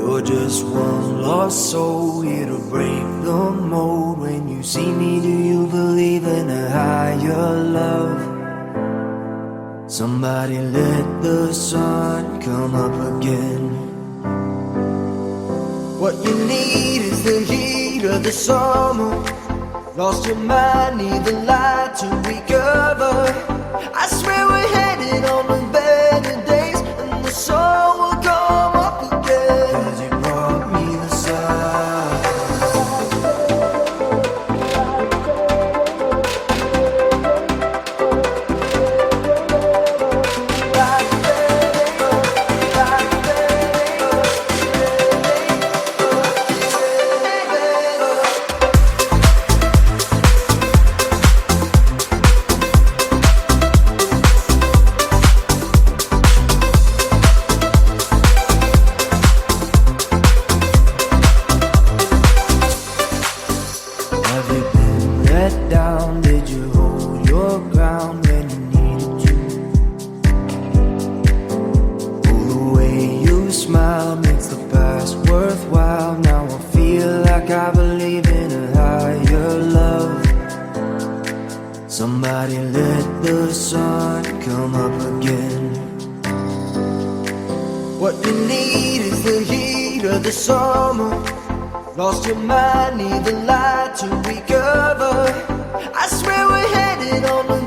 You're just one lost soul here to break the mold. When you see me, do you believe in a higher love? Somebody let the sun come up again. What you need is the heat of the summer. Lost your mind, need the light to recover. I swear we're headed on the better days, and the sun will come up again. 'Cause you brought me the sun. Have you been let down? Did you hold your ground when you needed to? Oh, the way you smile makes the past worthwhile. Now I feel like I believe in a higher love. Somebody let the sun come up again. What you need is the heat of the summer. Lost your mind, need the light to recover. I swear we're headed on the